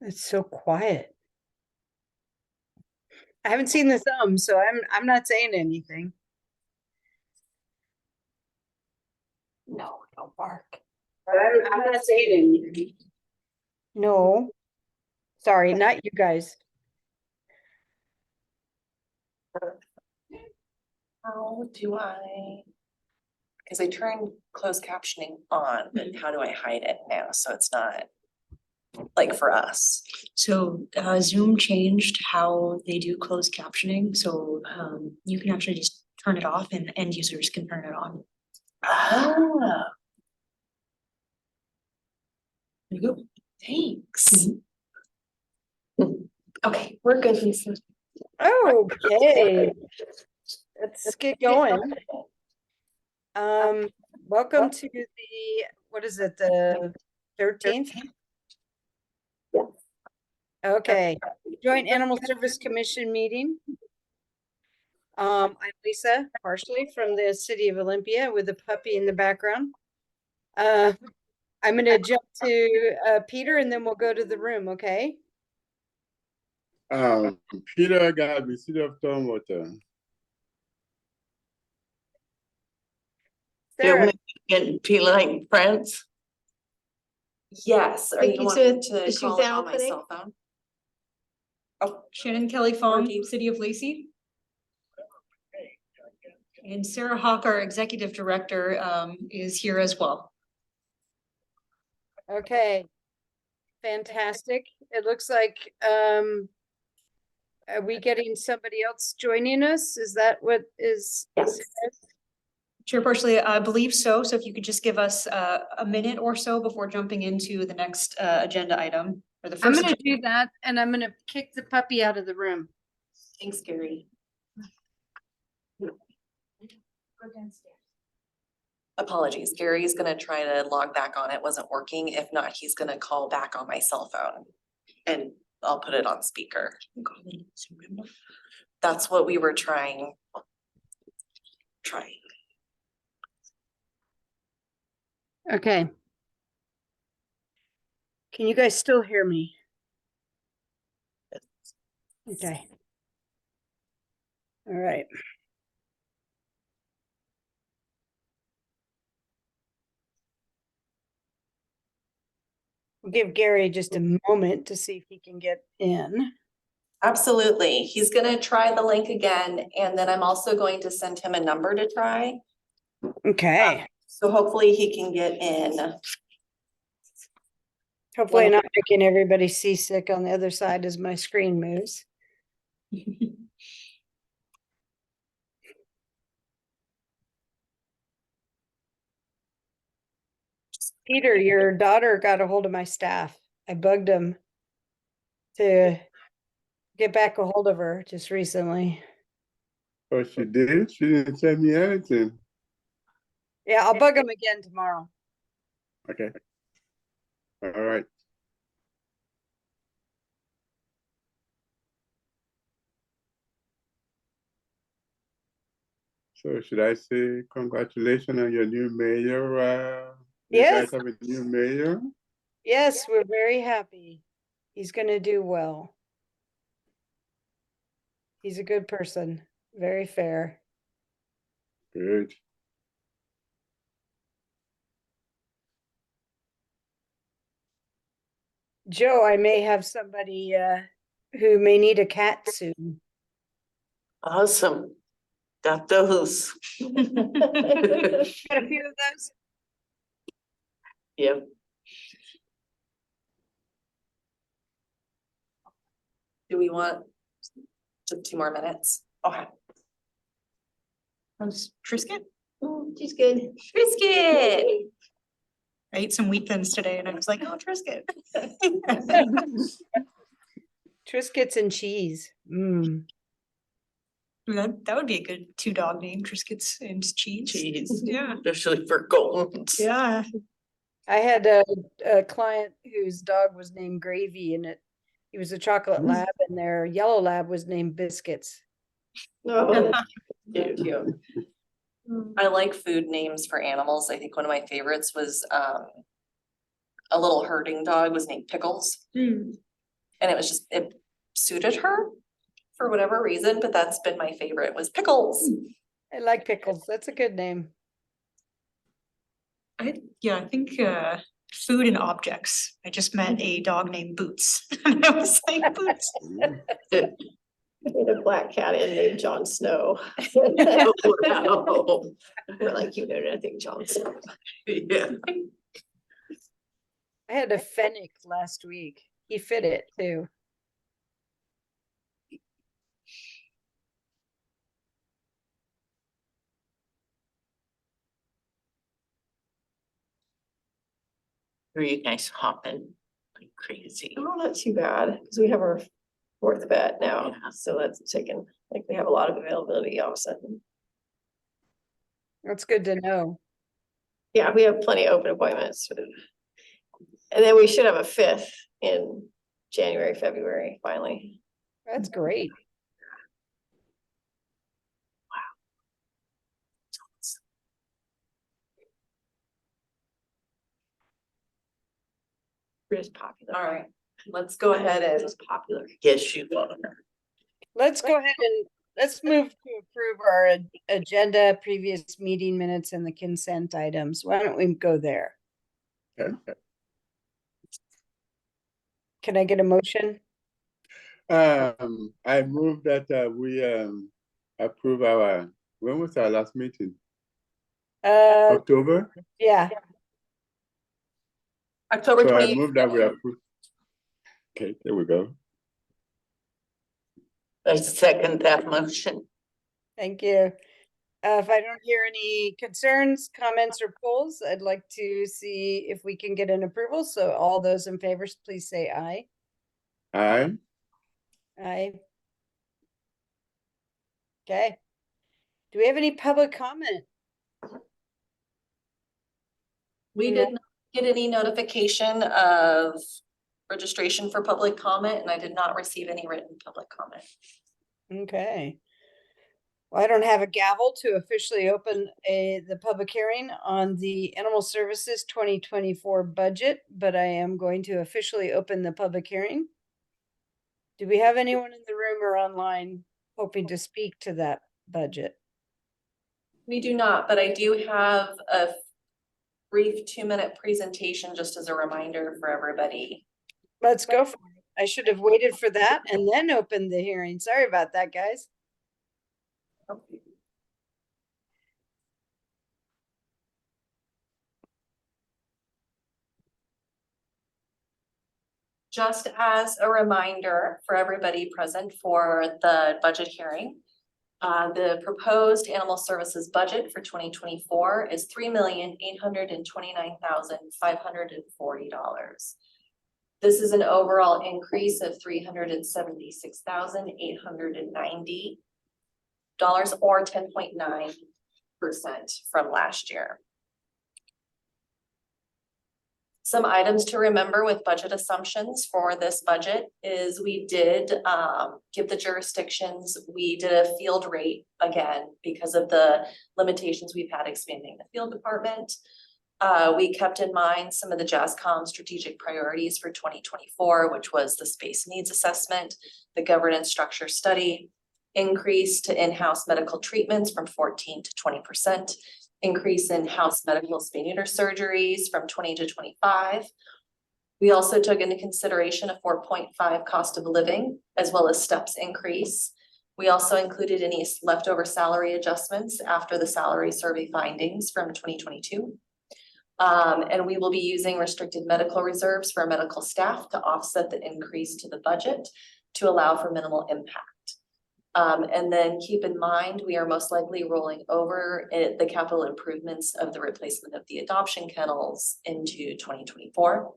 It's so quiet. I haven't seen the thumb, so I'm not saying anything. No, don't bark. I'm not saying anything. No. Sorry, not you guys. How do I? Because I turned closed captioning on, but how do I hide it now so it's not like for us? So Zoom changed how they do closed captioning, so you can actually just turn it off and end users can turn it on. Ah, There you go. thanks. Okay, we're good, Lisa. Okay. Let's get going. Welcome to the, what is it, the 13th? Yeah. Okay, Joint Animal Service Commission meeting. I'm Lisa, partially from the city of Olympia with a puppy in the background. I'm gonna jump to Peter and then we'll go to the room, okay? Peter got the city of Stormwater. Sarah, Getting feline friends. Yes, or Thank you you, want Sid. me to Is call it Suzanne on my today? cell phone? Oh, Shannon Kelly Fong, you- City of Lacey. And Sarah Hawk, our Executive Director, is here as well. okay. Fantastic. It looks like, are we getting somebody else joining us? Is that what is? Yes. Chairperson, I believe so. So if you could just give us a minute or so before jumping into the next agenda item or the I'm first. gonna do that and I'm gonna kick the puppy out of the room. Thanks, Gary. Apologies, Gary's gonna try to log back on. It wasn't working. If not, he's gonna call back on my cell phone. And I'll put it on speaker. That's what we were trying. Okay. Can you guys still hear me? Okay. All right. We'll give Gary just a moment to see if he can get in. Absolutely. He's gonna try the link again, and then I'm also going to send him a number to try. Okay. So hopefully he can get in. Hopefully I'm not making everybody seasick on the other side as my screen moves. Peter, your daughter got a hold of my staff. I bugged him to get back a hold of her just recently. Oh, she did? She didn't tell me anything. Yeah, I'll bug him again tomorrow. Okay. All right. So should I say congratulations on your new mayor? You Yes. guys have a new mayor? Yes, we're very happy. He's gonna do well. He's a good person, very fair. Good. Joe, I may have somebody who may need a cat soon. Awesome. Got those. Got a few of those? Yep. Do we want just 2 more minutes? Okay. How's Trisket? She's good. Trisket. I ate some wheat thins today and I was like, oh, Trisket. Triscuits and cheese. Mm. That would be a good 2-dog name, Triscuits and cheese. Cheese. Yeah. Especially for Golden's. Yeah. I had a client whose dog was named Gravy and he was a chocolate lab and their yellow lab was named Biscuits. Oh, cute. I like food names for animals. I think one of my favorites was a little herding dog was named Pickles. And it was just, it suited her for whatever reason, but that's been my favorite was pickles. I like pickles. That's a good name. I think food and objects. I just met a dog named Boots. And I was like, Boots. I had a black cat in named Jon Snow. Wow. We're like, you know nothing, Jon Snow. Yeah. I had a fennec last week. He fit it too. Are you guys hopping like crazy? Oh, not too bad, because we have our fourth vet now, Yeah. so that's taken, like, we have a lot of availability all of a sudden. That's good to know. Yeah, we have plenty of open appointments. And then we should have a fifth in January, February, finally. That's great. We're just popular. All right, let's go ahead and Just popular. Yes, you are. Let's go ahead and let's move to approve our agenda, previous meeting minutes and the consent items. Why don't we go there? Okay. Can I get a motion? I move that we approve our, when was our last meeting? October? Yeah, October So I 20th. move that we approve. Okay, there we go. I second that motion. thank you. If I don't hear any concerns, comments, or polls, I'd like to see if we can get an approval. So all those in favor, please say aye. Aye. Aye. Okay. Do we have any public comment? We No. did not get any notification of registration for public comment, and I did not receive any written public comment. Okay. Well, I don't have a gavel to officially open the public hearing on the Animal Services 2024 budget, but I am going to officially open the public hearing. Do we have anyone in the room or online hoping to speak to that budget? We do not, but I do have a brief 2-minute presentation just as a reminder for everybody. Let's go for it. I should have waited for that and then opened the hearing. Sorry about that, guys. Just as a reminder for everybody present for the budget hearing, the proposed animal services budget for 2024 is $3,829,540. This is an overall increase of $376,890 or 10.9% from last year. Some items to remember with budget assumptions for this budget is we did give the jurisdictions, we did a field rate again because of the limitations we've had expanding the field department. We kept in mind some of the JASCOM strategic priorities for 2024, which was the space needs assessment, the governance structure study, increase to in-house medical treatments from 14 to 20%, increase in house medical spay neuter surgeries from 20 to 25. We also took into consideration a 4.5 cost of living as well as steps increase. We also included any leftover salary adjustments after the salary survey findings from 2022. And we will be using restricted medical reserves for medical staff to offset the increase to the budget to allow for minimal impact. And then keep in mind, we are most likely rolling over the capital improvements of the replacement of the adoption kennels into 2024.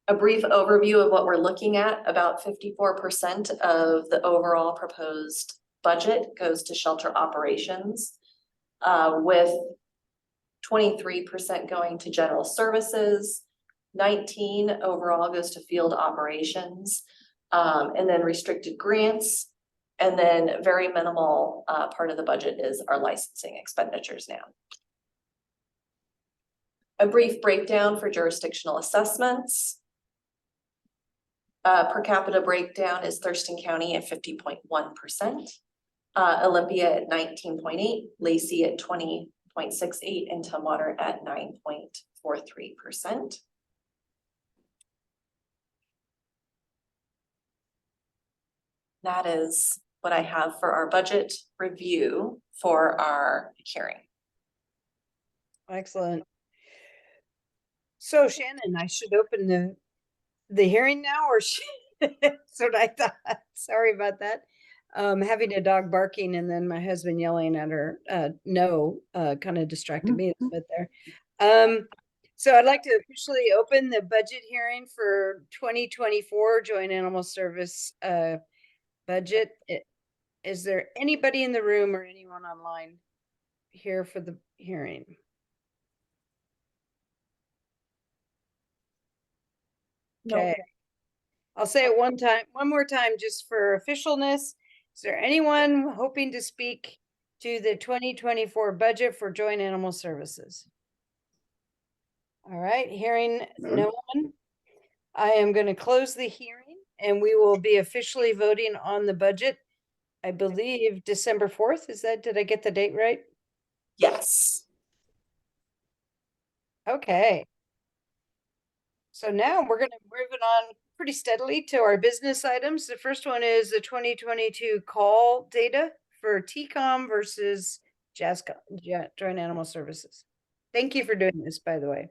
A brief overview of what we're looking at, about 54% of the overall proposed budget goes to shelter operations, with 23% going to general services, 19% overall goes to field operations, and then restricted grants, and then very minimal part of the budget is our licensing expenditures now. A brief breakdown for jurisdictional assessments. Per capita breakdown is Thurston County at 50.1%, Olympia at 19.8%, Lacey at 20.68%, and Tumwater at 9.43%. That is what I have for our budget review for our hearing. Excellent. So Shannon, I should open the hearing now, or that's what I thought. Sorry about that. Having a dog barking and then my husband yelling at her, no, kind of distracted me a little bit there. So I'd like to officially open the budget hearing for 2024 Joint Animal Service budget. Is there anybody in the room or anyone online here for the hearing? Okay. I'll say it one more time, just for officialness. Is there anyone hoping to speak to the 2024 budget for Joint Animal Services? All right, hearing no one. I am going to close the hearing and we will be officially voting on the budget. I believe December 4th. Did I get the date right? Yes. Okay. So now we're going to move it on pretty steadily to our business items. The first one is the 2022 call data for TCOM versus JASCOM, Joint Animal Services. Thank you for doing this, by the way.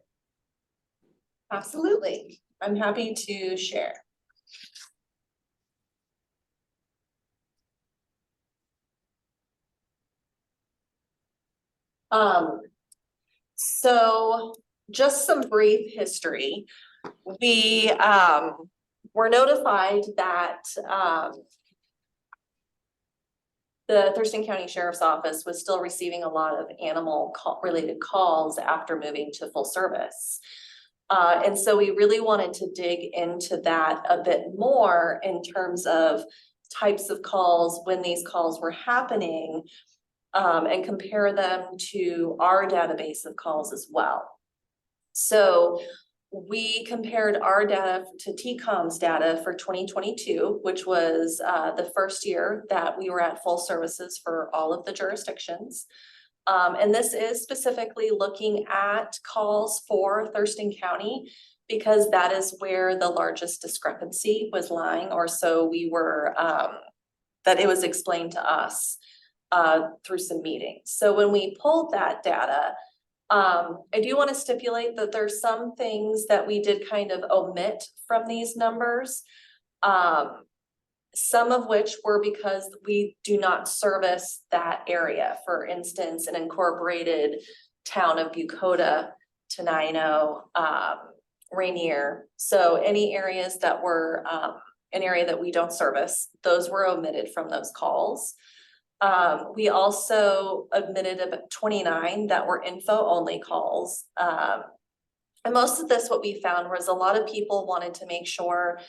Absolutely. I'm happy to share. So just some brief history. We were notified that the Thurston County Sheriff's Office was still receiving a lot of animal related calls after moving to full service. And so we really wanted to dig into that a bit more in terms of types of calls, when these calls were happening, and compare them to our database of calls as well. So we compared our data to TCOM's data for 2022, which was the first year that we were at full services for all of the jurisdictions. And this is specifically looking at calls for Thurston County, because that is where the largest discrepancy was lying, or so we were, that it was explained to us through some meetings. So when we pulled that data, I do want to stipulate that there's some things that we did kind of omit from these numbers. Some of which were because we do not service that area. For instance, an incorporated town of Bucota, Tenino, Rainier. So any areas that were an area that we don't service, those were omitted from those calls. We also omitted about 29 that were info only calls. And most of this, what we found was a lot of people wanted to make sure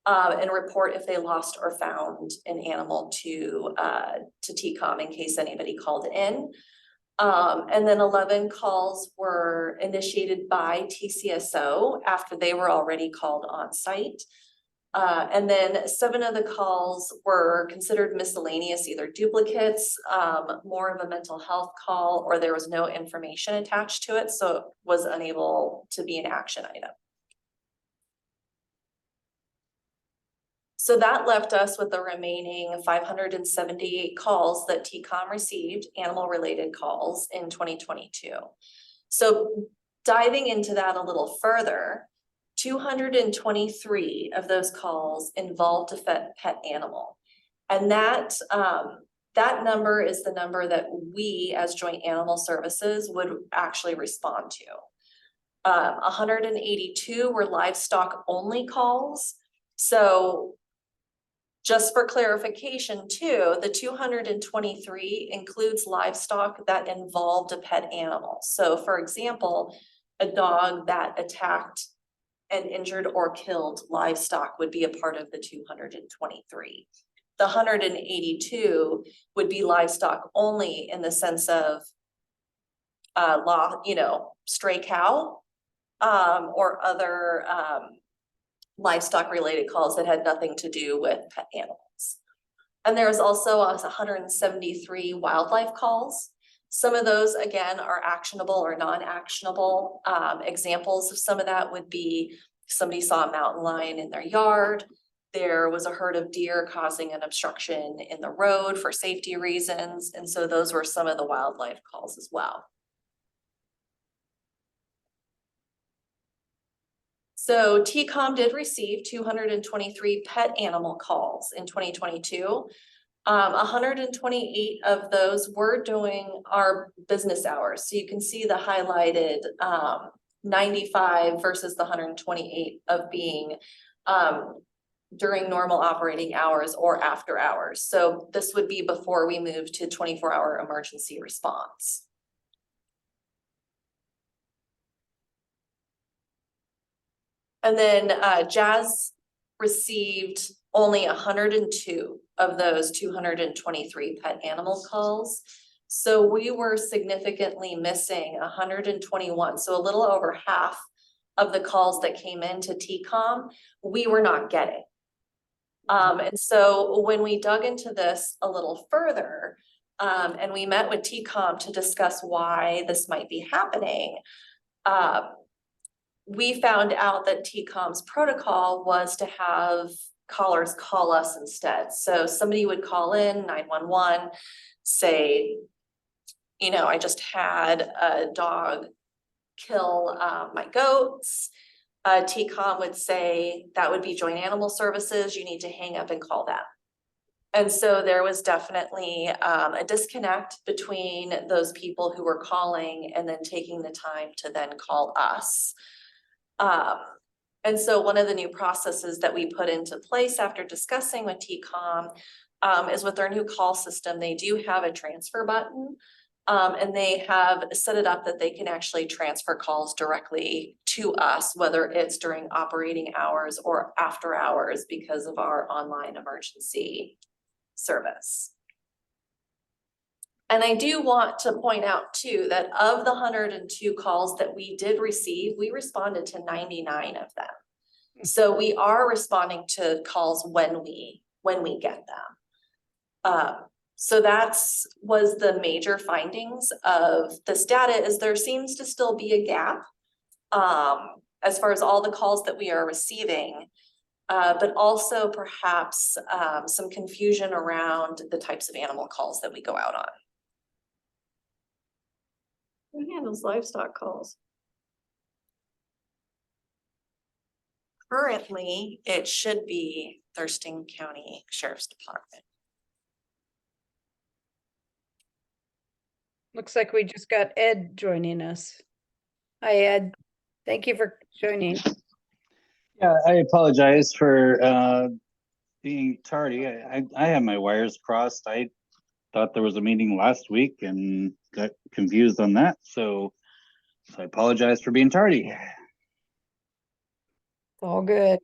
and report if they lost or found an animal to TCOM in case anybody called in. And then 11 calls were initiated by TCSO after they were already called on site. And then 7 of the calls were considered miscellaneous, either duplicates, more of a mental health call, or there was no information attached to it, so it was unable to be an action item. So that left us with the remaining 578 calls that TCOM received, animal related calls in 2022. So diving into that a little further, 223 of those calls involved a pet animal. And that number is the number that we as Joint Animal Services would actually respond to. 182 were livestock only calls. So just for clarification too, the 223 includes livestock that involved a pet animal. So for example, a dog that attacked and injured or killed livestock would be a part of the 223. The 182 would be livestock only in the sense of stray cow or other livestock related calls that had nothing to do with pet animals. And there was also 173 wildlife calls. Some of those, again, are actionable or non-actionable. Examples of some of that would be somebody saw a mountain lion in their yard. There was a herd of deer causing an obstruction in the road for safety reasons. And so those were some of the wildlife calls as well. So TCOM did receive 223 pet animal calls in 2022. 128 of those were during our business hours. So you can see the highlighted 95 versus the 128 of being during normal operating hours or after hours. So this would be before we move to 24-hour emergency response. And then JAS received only 102 of those 223 pet animal calls. So we were significantly missing 121. So a little over half of the calls that came into TCOM, we were not getting. And so when we dug into this a little further, and we met with TCOM to discuss why this might be happening, we found out that TCOM's protocol was to have callers call us instead. So somebody would call in 911, say, you know, I just had a dog kill my goats. TCOM would say that would be Joint Animal Services. You need to hang up and call them. And so there was definitely a disconnect between those people who were calling and then taking the time to then call us. And so one of the new processes that we put into place after discussing with TCOM is with their new call system, they do have a transfer button. And they have set it up that they can actually transfer calls directly to us, whether it's during operating hours or after hours because of our online emergency service. And I do want to point out too, that of the 102 calls that we did receive, we responded to 99 of them. So we are responding to calls when we get them. So that's was the major findings of this data is there seems to still be a gap as far as all the calls that we are receiving, but also perhaps some confusion around the types of animal calls that we go out on. Who handles livestock calls? Currently, it should be Thurston County Sheriff's Department. Looks like we just got Ed joining us. Hi, Ed. Thank you for joining. Yeah, I apologize for being tardy. I have my wires crossed. I thought there was a meeting last week and got confused on that. So I apologize for being tardy. All good.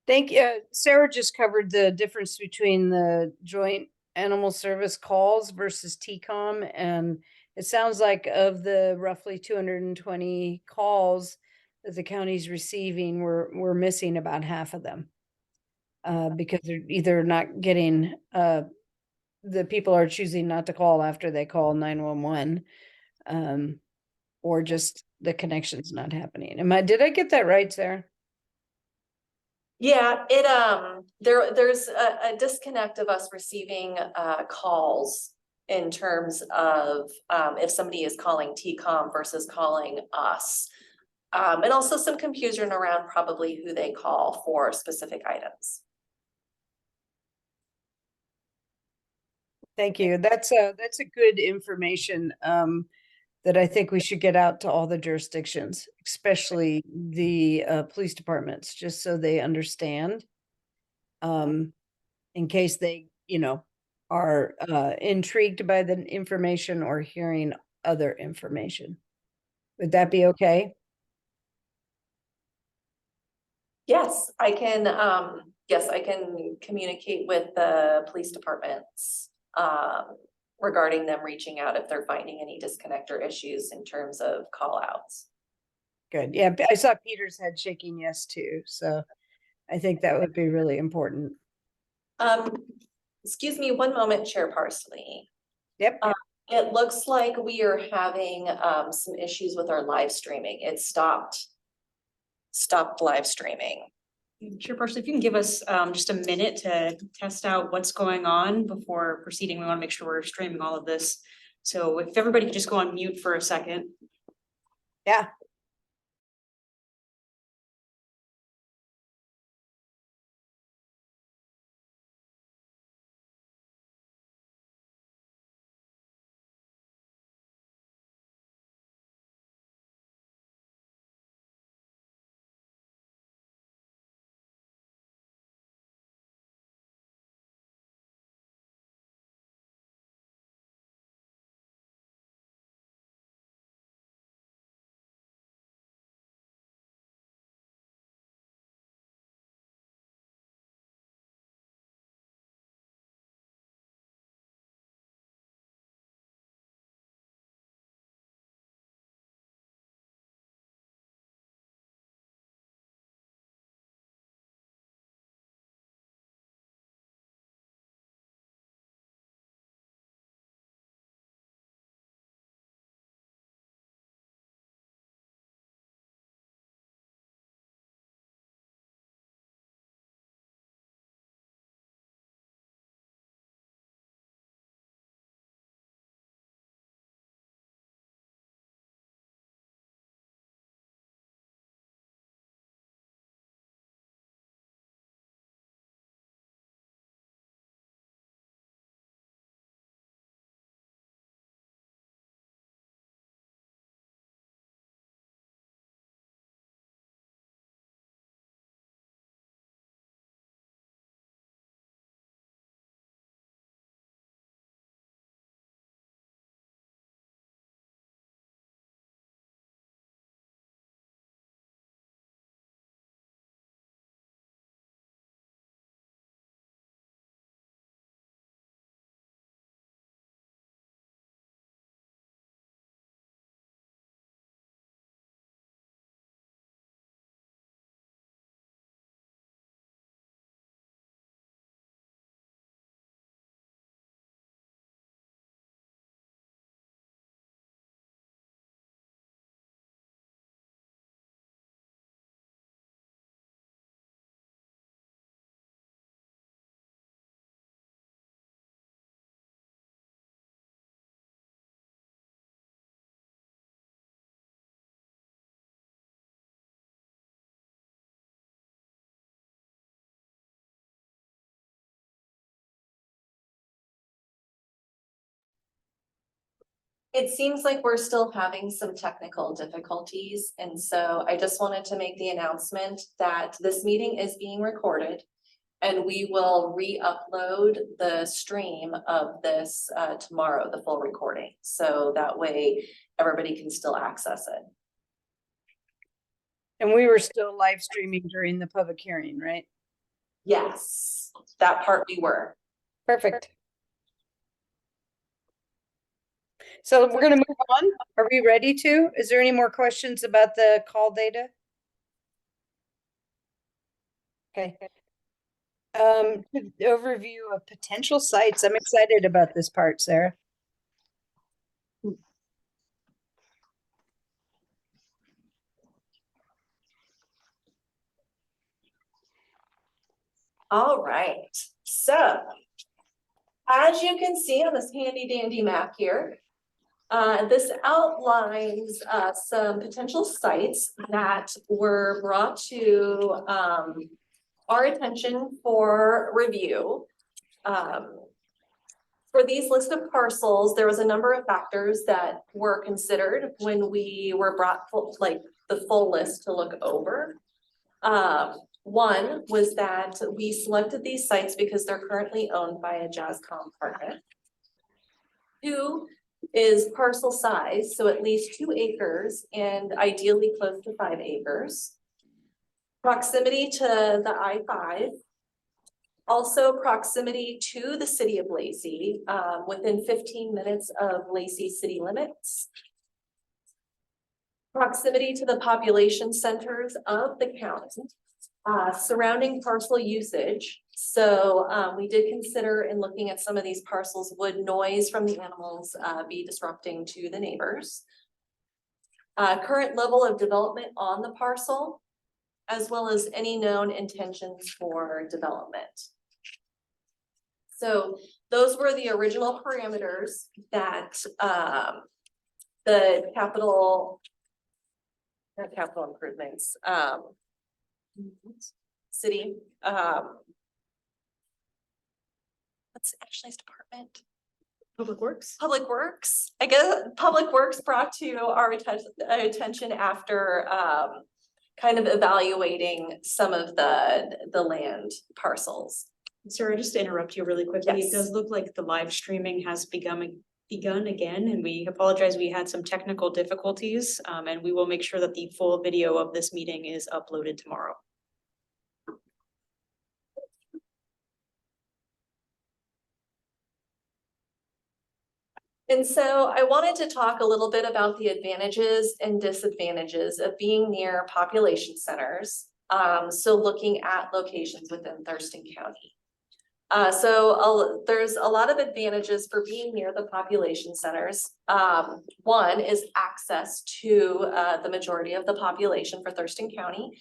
Thank you. Sarah just covered the difference between the joint animal service calls versus TCOM. And it sounds like of the roughly 220 calls that the county's receiving, we're missing about half of them. Because they're either not getting, the people are choosing not to call after they call 911, or just the connection's not happening. Did I get that right, Sarah? Yeah, there's a disconnect of us receiving calls in terms of if somebody is calling TCOM versus calling us. And also some confusion around probably who they call for specific items. Thank you. That's a good information that I think we should get out to all the jurisdictions, especially the police departments, just so they understand. In case they, are intrigued by the information or hearing other information. Would that be okay? Yes, I can communicate with the police departments regarding them reaching out if they're finding any disconnect or issues in terms of call outs. Good. Yeah, I saw Peter's head shaking yes too. So I think that would be really important. Excuse me one moment, Chair Parsley. Yep. It looks like we are having some issues with our live streaming. It stopped live streaming. Chairperson, if you can give us just a minute to test out what's going on before proceeding, we want to make sure we're streaming all of this. So if everybody could just go on mute for a second. Yeah. It seems like we're still having some technical difficulties, and so I just wanted to make the announcement that this meeting is being recorded. And we will re-upload the stream of this tomorrow, the full recording, so that way everybody can still access it. And we were still live streaming during the public hearing, right? Yes, that part we were. Perfect. So we're going to move on. Are we ready to? Is there any more questions about the call data? Okay. Overview of potential sites. I'm excited about this part, Sarah. All right, so as you can see on this handy dandy map here, this outlines some potential sites that were brought to our attention for review. For these list of parcels, there was a number of factors that were considered when we were brought the full list to look over. One was that we selected these sites because they're currently owned by a JASCOM partner. Two is parcel size, so at least 2 acres and ideally close to 5 acres. Proximity to the I-5. Also proximity to the city of Lacey, within 15 minutes of Lacey city limits. Proximity to the population centers of the county. Surrounding parcel usage. So we did consider in looking at some of these parcels, would noise from the animals be disrupting to the neighbors? Current level of development on the parcel, as well as any known intentions for development. So those were the original parameters that the capital improvements, city, what's Ashley's department? Public Works? Public Works, I guess, Public Works brought to our attention after kind of evaluating some of the land parcels. Sarah, just to interrupt you really quickly, Yes. it does look like the live streaming has begun again, and we apologize, we had some technical difficulties, and we will make sure that the full video of this meeting is uploaded tomorrow. And so I wanted to talk a little bit about the advantages and disadvantages of being near population centers. So looking at locations within Thurston County. There's a lot of advantages for being near the population centers. One is access to the majority of the population for Thurston County.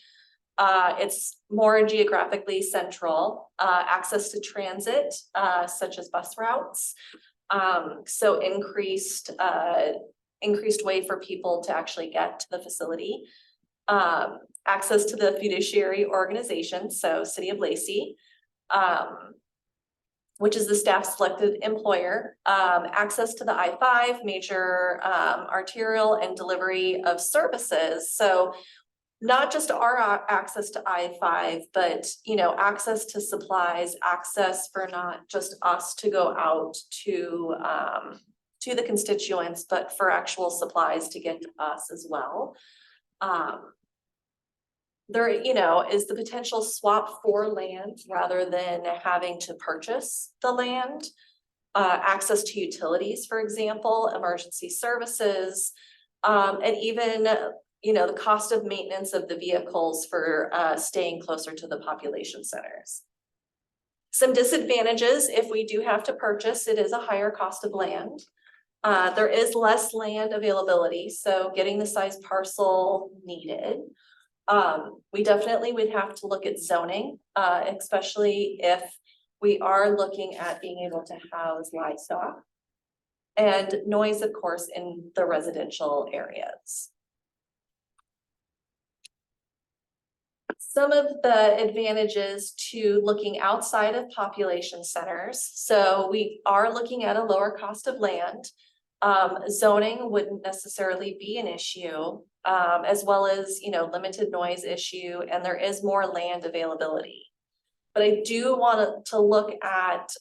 It's more geographically central, access to transit, such as bus routes. So increased way for people to actually get to the facility. Access to the fiduciary organization, so City of Lacey, which is the staff selected employer. Access to the I-5, major arterial and delivery of services. So not just our access to I-5, but, you know, access to supplies, access for not just us to go out to the constituents, but for actual supplies to get to us as well. There, you know, is the potential swap for land rather than having to purchase the land. Access to utilities, for example, emergency services, and even, you know, the cost of maintenance of the vehicles for staying closer to the population centers. Some disadvantages, if we do have to purchase, it is a higher cost of land. There is less land availability, so getting the size parcel needed. We definitely would have to look at zoning, especially if we are looking at being able to house livestock. And noise, of course, in the residential areas. Some of the advantages to looking outside of population centers. So we are looking at a lower cost of land. Zoning wouldn't necessarily be an issue, as well as, you know, limited noise issue, and there is more land availability. But I do want to look at,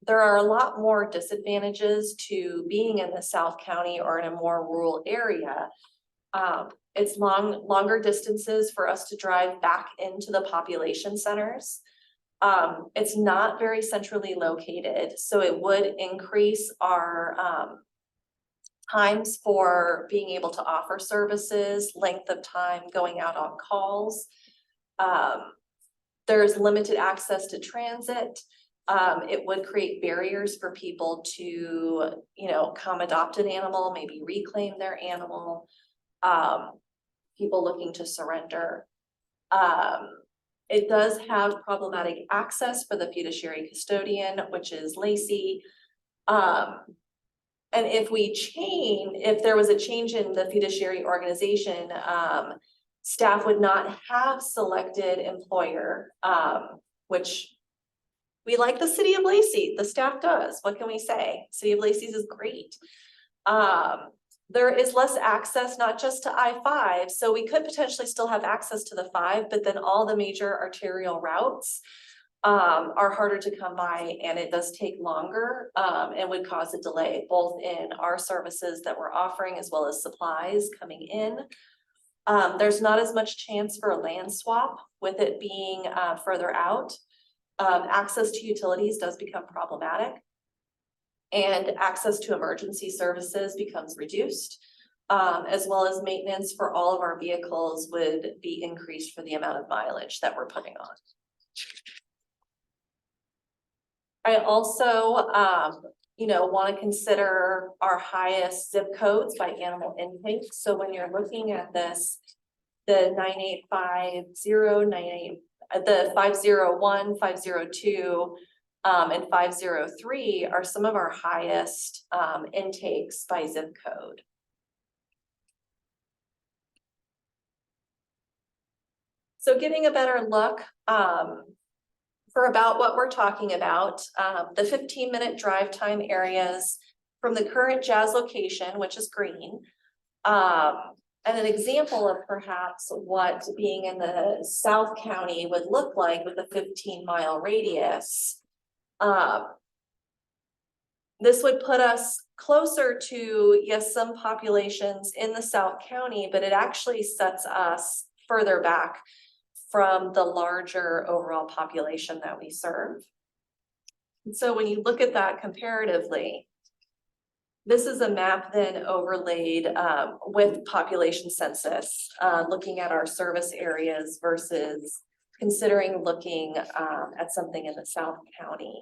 there are a lot more disadvantages to being in the South County or in a more rural area. It's longer distances for us to drive back into the population centers. It's not very centrally located, so it would increase our times for being able to offer services, length of time going out on calls. There's limited access to transit. It would create barriers for people to, you know, come adopt an animal, maybe reclaim their animal. People looking to surrender. It does have problematic access for the fiduciary custodian, which is Lacey. And if there was a change in the fiduciary organization, staff would not have selected employer, which we like the City of Lacey, the staff does, what can we say? City of Lacey's is great. There is less access, not just to I-5, so we could potentially still have access to the 5, but then all the major arterial routes are harder to come by, and it does take longer and would cause a delay both in our services that we're offering as well as supplies coming in. There's not as much chance for a land swap with it being further out. Access to utilities does become problematic, and access to emergency services becomes reduced. as well as maintenance for all of our vehicles would be increased for the amount of mileage that we're putting on. I also, want to consider our highest zip codes by animal intake. So when you're looking at this, the 9850, the 501, 502, and 503 are some of our highest intakes by zip code. So giving a better look for about what we're talking about, the 15-minute drive time areas from the current Jazz location, which is green, and an example of perhaps what being in the South County would look like with a 15-mile radius. This would put us closer to, yes, some populations in the South County, but it actually sets us further back from the larger overall population that we serve. And so when you look at that comparatively, this is a map then overlaid with population census, looking at our service areas versus considering looking at something in the South County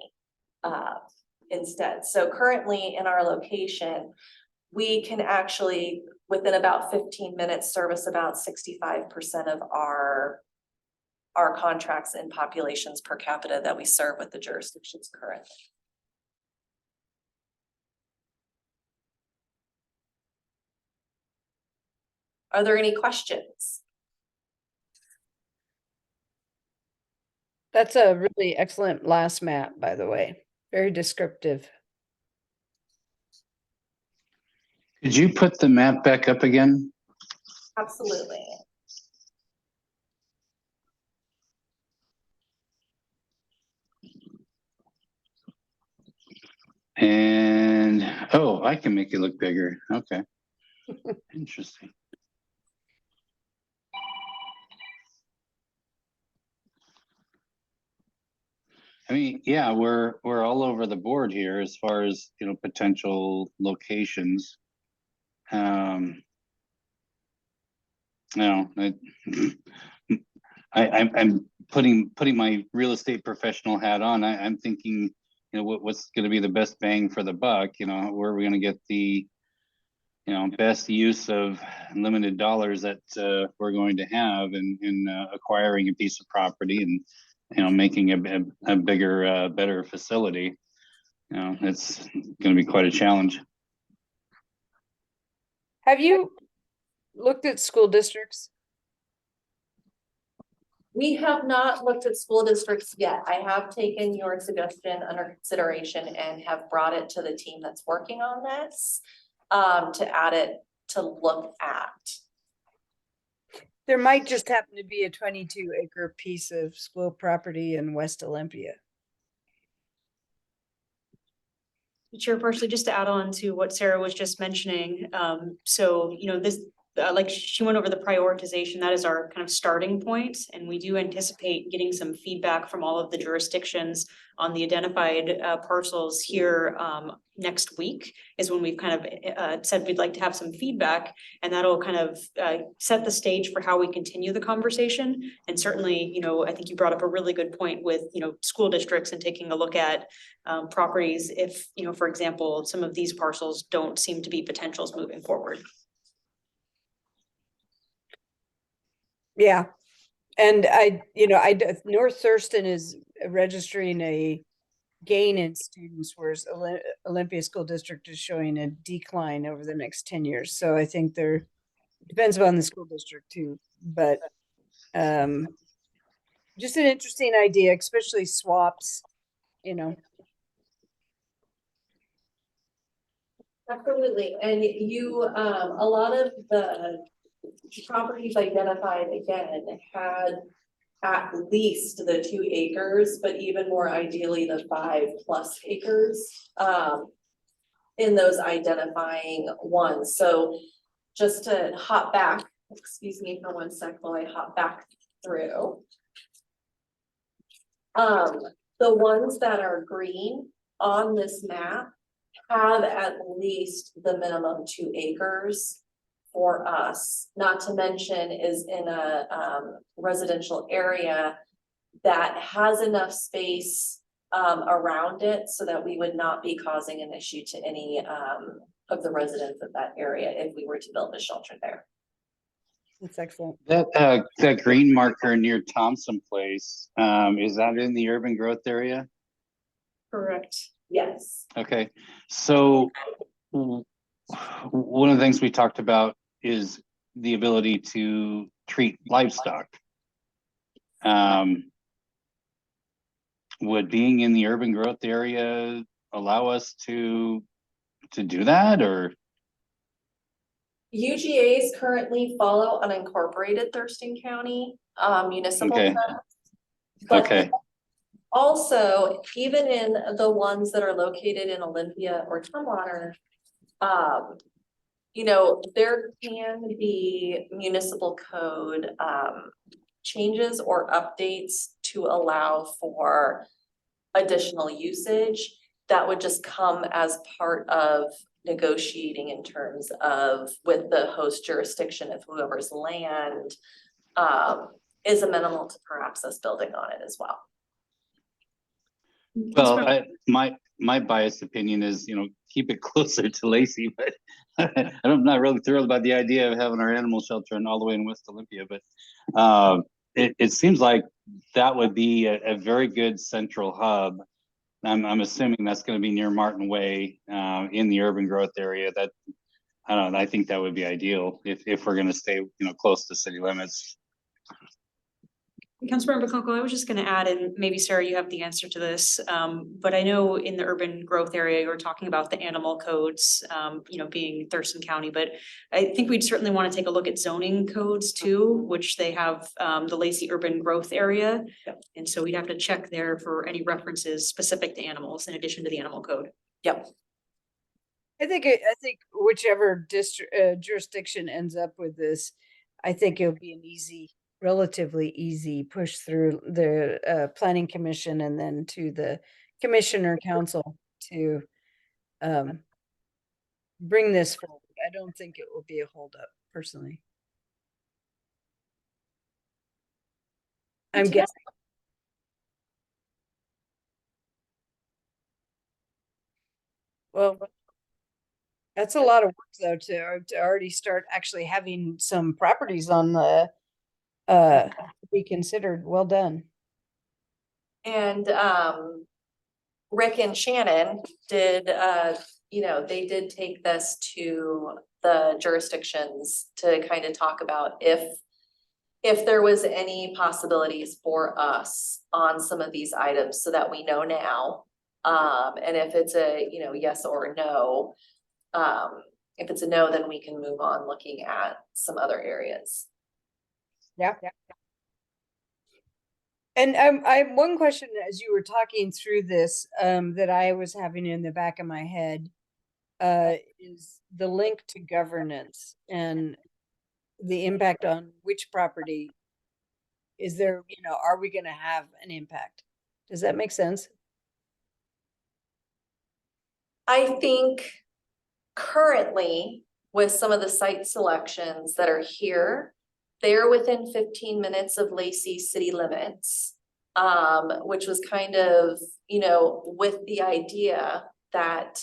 instead. So currently in our location, we can actually, within about 15 minutes, service about 65% of our contracts and populations per capita that we serve with the jurisdictions currently. Are there any questions? That's a really excellent last map, by the way. Very descriptive. Could you put the map back up again? Absolutely. And, oh, I can make it look bigger. Okay. Interesting. I mean, yeah, we're all over the board here as far as, potential locations. I'm putting my real estate professional hat on. I'm thinking, what's going to be the best bang for the buck? Where are we going to get the, best use of limited dollars that we're going to have in acquiring a piece of property and, making a bigger, better facility. It's going to be quite a challenge. Have you looked at school districts? We have not looked at school districts yet. I have taken your suggestion under consideration and have brought it to the team that's working on this to add it to look at. There might just happen to be a 22-acre piece of school property in West Olympia. Chairperson, just to add on to what Sarah was just mentioning, so this, like she went over the prioritization, that is our kind of starting point, and we do anticipate getting some feedback from all of the jurisdictions on the identified parcels here next week is when we've kind of said we'd like to have some feedback, and that'll kind of set the stage for how we continue the conversation. And certainly, I think you brought up a really good point with, school districts and taking a look at properties if, for example, some of these parcels don't seem to be potentials moving forward. Yeah. And North Thurston is registering a gain in students, whereas Olympia School District is showing a decline over the next 10 years. So I think there depends upon the school district too, but just an interesting idea, especially swaps, Absolutely, and you, a lot of the properties identified again had at least the 2 acres, but even more ideally the 5+ acres in those identifying ones. So just to hop back, excuse me for one sec while I hop back through. The ones that are green on this map have at least the minimum 2 acres. for us, not to mention is in a residential area that has enough space around it so that we would not be causing an issue to any of the residents of that area if we were to build a shelter there. That's excellent. That green marker near Thompson Place, is that in the urban growth area? Correct. Yes. Okay, so one of the things we talked about is the ability to treat livestock. Would being in the urban growth area allow us to do that, or? UGAs currently follow unincorporated Thurston County municipal Okay. code. But Okay, also, even in the ones that are located in Olympia or Tumwater, you know, there can be municipal code changes or updates to allow for additional usage that would just come as part of negotiating in terms of with the host jurisdiction of whoever's land is amenable to perhaps us building on it as well. well, my biased opinion is, you know, keep it closer to Lacey, but I'm not really thrilled about the idea of having our animal shelter and all the way in West Olympia, but it seems like that would be a very good central hub. I'm assuming that's going to be near Martin Way, in the urban growth area. That, I don't know, I think that would be ideal if we're going to stay, you know, close to city limits. Councilmember Kunkel, I was just gonna add, and maybe Sarah, you have the answer to this, but I know in the urban growth area, you were talking about the animal codes, you know, being Thurston County, but I think we'd certainly want to take a look at zoning codes too, which they have the Lacey urban growth area. Yep. And so we'd have to check there for any references specific to animals in addition to the animal code. Yep. I think whichever jurisdiction ends up with this, I think it'll be an relatively easy push through the planning commission and then to the commissioner council to bring this forward. I don't think it will be a holdup personally. I'm guessing. Well, that's a lot of work though to already start actually having some properties on the be considered. Well done. And Rick and Shannon did you know, they did take this to the jurisdictions to kind of talk about if there was any possibilities for us on some of these items so that we know now. And if it's a, you know, yes or no, if it's a no, then we can move on looking at some other areas. Yeah. And I have one question as you were talking through this that I was having in the back of my head is the link to governance and the impact on which property. Is there, you know, are we going to have an impact? Does that make sense? I think currently with some of the site selections that are here, they're within 15 minutes of Lacey city limits, which was kind of, you know, with the idea that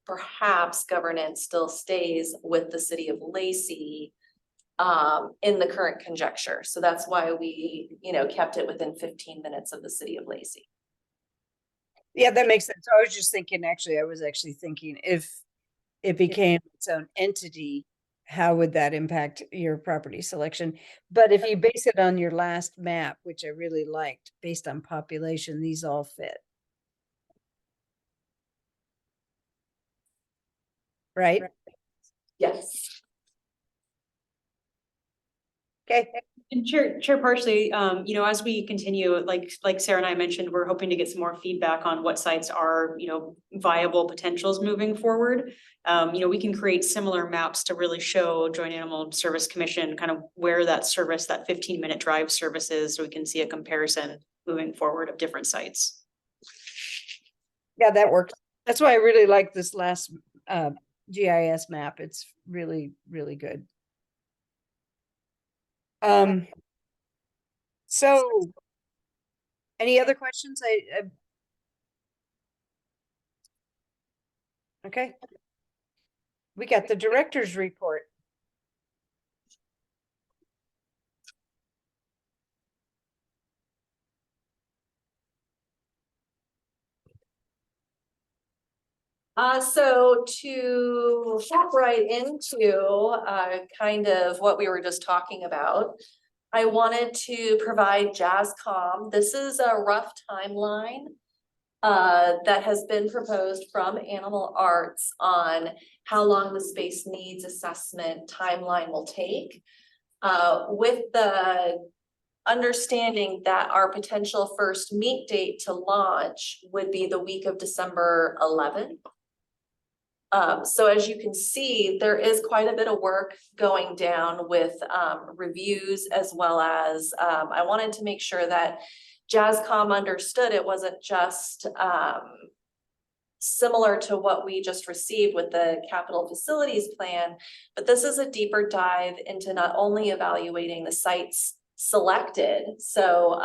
perhaps governance still stays with the city of Lacey in the current conjecture. So that's why we, you know, kept it within 15 minutes of the city of Lacey. Yeah, that makes sense. I was just thinking, I was actually thinking if it became its own entity, how would that impact your property selection? But if you base it on your last map, which I really liked, based on population, these all fit. Right? Yes. Okay. And Chair Parsley, you know, as we continue, like Sarah and I mentioned, we're hoping to get some more feedback on what sites are, you know, viable potentials moving forward. You know, we can create similar maps to really show Joint Animal Service Commission kind of where that service, that 15-minute drive service is, so we can see a comparison moving forward of different sites. Yeah, that works. That's why I really like this last GIS map. It's really, really good. So any other questions? Okay. We got the director's report. So to hop right into kind of what we were just talking about, I wanted to provide JASCOM. This is a rough timeline that has been proposed from Animal Arts on how long the space needs assessment timeline will take. With the understanding that our potential first meet date to launch would be the week of December 11th. So as you can see, there is quite a bit of work going down with reviews, as well as I wanted to make sure that JASCOM understood it wasn't just similar to what we just received with the capital facilities plan, but this is a deeper dive into not only evaluating the sites selected, so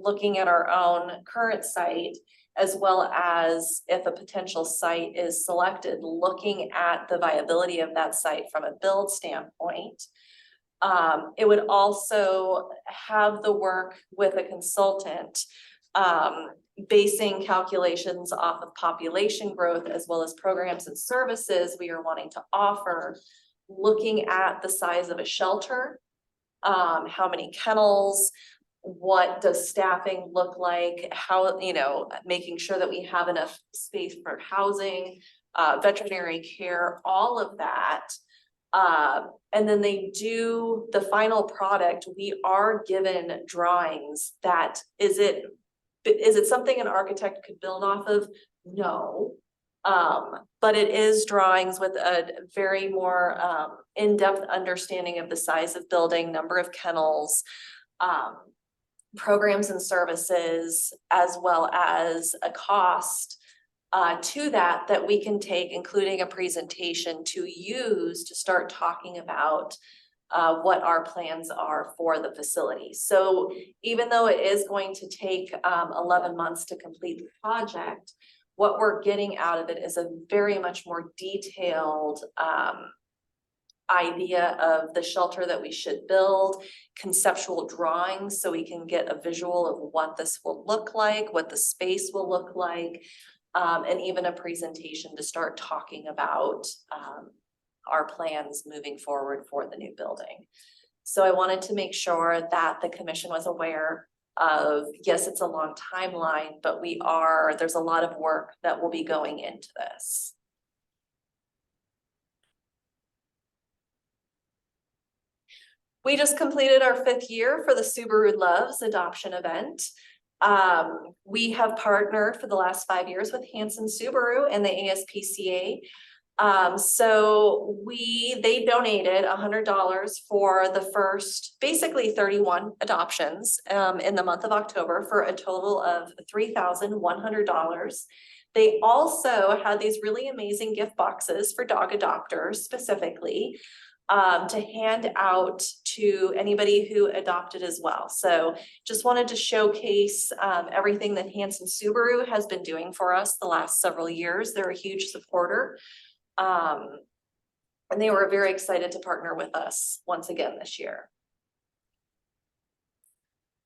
looking at our own current site, as well as if a potential site is selected, looking at the viability of that site from a build standpoint. It would also have the work with a consultant, basing calculations off of population growth, as well as programs and services we are wanting to offer, looking at the size of a shelter, how many kennels, what does staffing look like, how, you know, making sure that we have enough space for housing, veterinary care, all of that. And then they do the final product. We are given drawings that, is it something an architect could build off of? No. But it is drawings with a very more in-depth understanding of the size of building, number of kennels, programs and services, as well as a cost to that we can take, including a presentation to use to start talking about what our plans are for the facility. So even though it is going to take 11 months to complete the project, what we're getting out of it is a very much more detailed idea of the shelter that we should build, conceptual drawings, so we can get a visual of what this will look like, what the space will look like, and even a presentation to start talking about our plans moving forward for the new building. So I wanted to make sure that the commission was aware of, yes, it's a long timeline, but there's a lot of work that will be going into this. We just completed our 5th year for the Subaru Loves adoption event. We have partnered for the last 5 years with Hanson Subaru and the ASPCA. So they donated $100 for the first, basically 31 adoptions in the month of October, for a total of $3,100. They also had these really amazing gift boxes for dog adopters specifically, to hand out to anybody who adopted as well. So just wanted to showcase everything that Hanson Subaru has been doing for us the last several years. They're a huge supporter. And they were very excited to partner with us once again this year.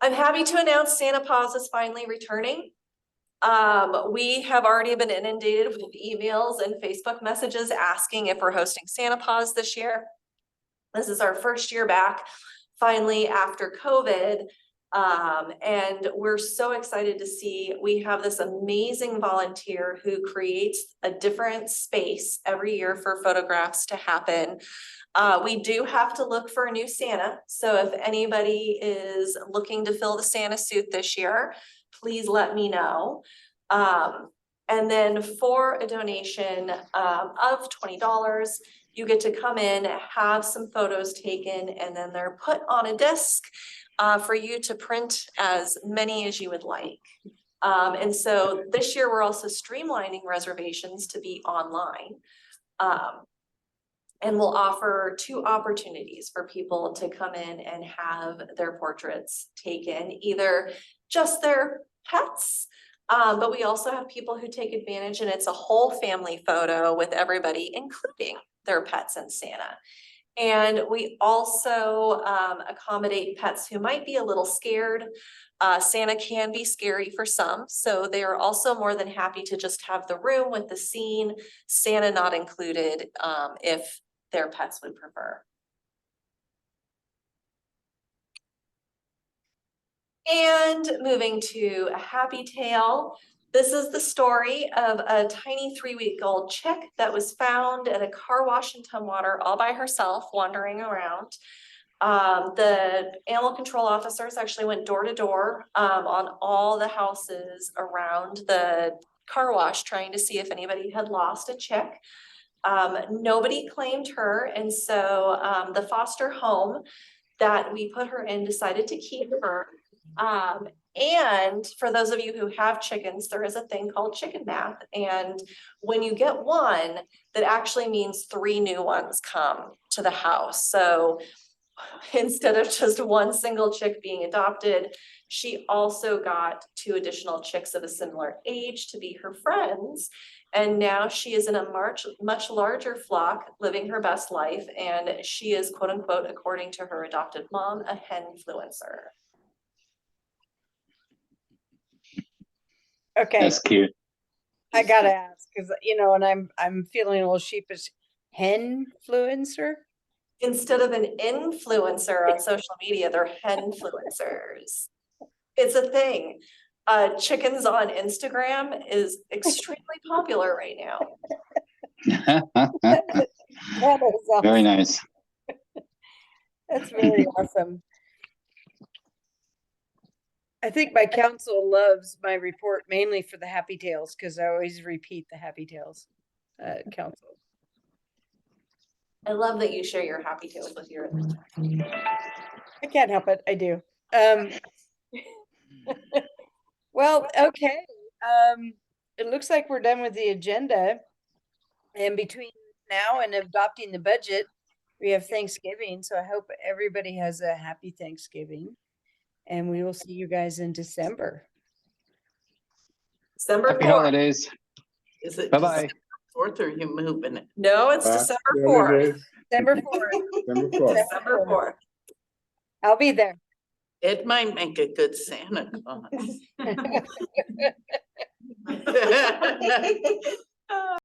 I'm happy to announce Santa Paws is finally returning. We have already been inundated with emails and Facebook messages asking if we're hosting Santa Paws this year. This is our first year back, finally, after COVID. And we're so excited to see, we have this amazing volunteer who creates a different space every year for photographs to happen. We do have to look for a new Santa. So if anybody is looking to fill the Santa suit this year, please let me know. And then for a donation of $20, you get to come in, have some photos taken, and then they're put on a disc for you to print as many as you would like. And so this year we're also streamlining reservations to be online. And we'll offer 2 opportunities for people to come in and have their portraits taken, either just their pets. But we also have people who take advantage, and it's a whole family photo with everybody, including their pets and Santa. And we also accommodate pets who might be a little scared. Santa can be scary for some, so they are also more than happy to just have the room with the scene, Santa not included, if their pets would prefer. And moving to a happy tale. This is the story of a tiny 3-week-old chick that was found at a car wash in Tumwater all by herself, wandering around. The animal control officers actually went door to door on all the houses around the car wash, trying to see if anybody had lost a chick. Nobody claimed her, and so the foster home that we put her in decided to keep her. And for those of you who have chickens, there is a thing called chicken math. And when you get one, that actually means 3 new ones come to the house. So instead of just one single chick being adopted, she also got 2 additional chicks of a similar age to be her friends. And now she is in a much larger flock, living her best life. And she is, quote unquote, according to her adopted mom, a henfluencer. Okay, That's cute. I gotta ask, because and I'm feeling a little sheepish. Henfluencer? Instead of an influencer on social media, they're henfluencers. It's a thing. Chickens on Instagram is extremely popular right now. That is awesome. Very nice. That's really awesome. I think my council loves my report mainly for the happy tales, because I always repeat the happy tales council. I love that you share your happy tales with your. I can't help it. I do. Well, okay. It looks like we're done with the agenda. And between now and adopting the budget, we have Thanksgiving. So I hope everybody has a happy Thanksgiving. And we will see you guys in December. December Happy 4th. holidays. Is it Bye-bye. 4th or are you moving it? No, it's December 4th. December 4th. Number 4. December 4th. I'll be there. It might make a good Santa Claus.